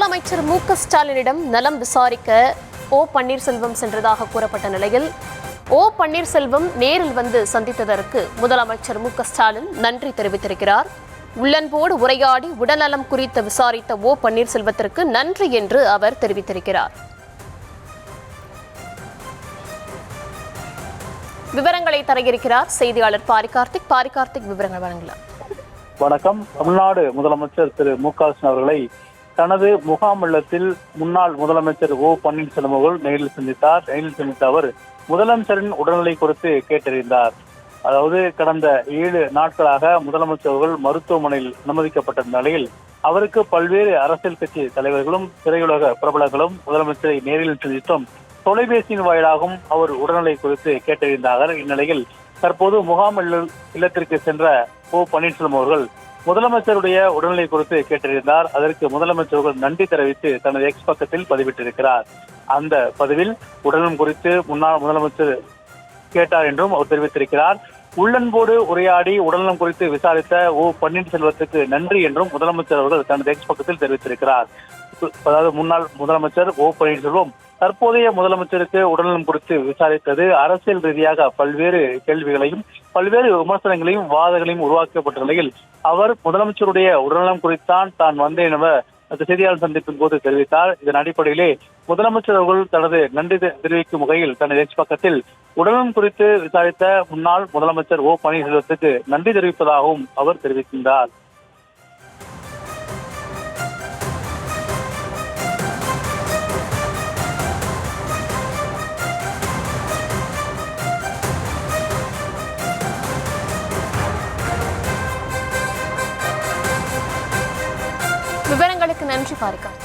முதலமைச்சர் மு.க.ஸ்டாலினிடம் நலம் விசாரிக்க ஓ பன்னீர்செல்வம் சென்றதாக கூறப்பட்ட நிலையில் ஓ பன்னீர்செல்வம் நேரில் வந்து சந்தித்ததற்கு முதலமைச்சர் மு.க.ஸ்டாலின் நன்றி தெரிவித்திருக்கிறார். உள்ளன்போடு உரையாடி உடல்நலம் குறித்து விசாரித்த ஓ பன்னீர்செல்வத்திற்கு நன்றி என்று அவர் தெரிவித்திருக்கிறார். விவரங்களை தர இருக்கிறார் செய்தியாளர் பாரிகார்த்திக். விவரங்கள் வழங்கலாம். வணக்கம். தமிழ்நாடு முதலமைச்சர் திரு மு.க.ஸ்டாலின் அவர்களை தனது முகாம் இல்லத்தில் முன்னாள் முதலமைச்சர் ஓ பன்னீர்செல்வம் அவர்கள் நேரில் சந்தித்த அவர் முதலமைச்சரின் உடல்நிலை குறித்து கேட்டறிந்தார். அதாவது கடந்த 7 நாட்களாக முதலமைச்சர் அவர்கள் மருத்துவமனையில் அனுமதிக்கப்பட்ட நிலையில் அவருக்கு பல்வேறு அரசியல் கட்சி தலைவர்களும் திரையுலக பிரபலங்களும் முதலமைச்சரை நேரில் சந்தித்தும் தொலைபேசியின் வாயிலாகவும் அவர் உடல்நிலை குறித்து கேட்டறிந்தார்கள். இந்நிலையில் தற்போது முகாம் இல்லத்திற்கு சென்ற ஓ பன்னீர்செல்வம் அவர்கள் முதலமைச்சருடைய உடல்நிலை குறித்து கேட்டறிந்தார். அதற்கு முதலமைச்சர் அவர்கள் நன்றி தெரிவித்து தனது எக்ஸ் பக்கத்தில் பதிவிட்டிருக்கிறார். அந்த பதிவில் உடல்நலம் குறித்து முன்னாள் முதலமைச்சர் கேட்டார் என்றும் அவர் தெரிவித்திருக்கிறார். உள்ளன்போடு உரையாடி உடல்நலம் குறித்து விசாரித்த ஓ பன்னீர்செல்வத்துக்கு நன்றி என்றும் முதலமைச்சர் அவர்கள் தனது எக்ஸ் பக்கத்தில் தெரிவித்திருக்கிறார். அதாவது முன்னாள் முதலமைச்சர் ஓ பன்னீர்செல்வம் தற்போதைய முதலமைச்சருக்கு உடல்நலம் குறித்து விசாரித்தது அரசியல் ரீதியாக பல்வேறு கேள்விகளையும் பல்வேறு விமர்சனங்களையும் வாதங்களையும் உருவாக்கப்பட்ட நிலையில் அவர் முதலமைச்சருடைய உடல்நலம் குறித்தான் தான் வந்தேன் என செய்தியாளர் சந்திப்பின் போது தெரிவித்தார். இதன் அடிப்படையிலே முதலமைச்சர் அவர்கள் தனது நன்றி தெரிவிக்கும் வகையில் தனது எக்ஸ் பக்கத்தில் உடல்நலம் குறித்து விசாரித்த முன்னாள் முதலமைச்சர் ஓ பன்னீர்செல்வத்துக்கு நன்றி தெரிவிப்பதாகவும் அவர் தெரிவிக்கின்றார். விவரங்களுக்கு நன்றி பாரிகார்த்திக்.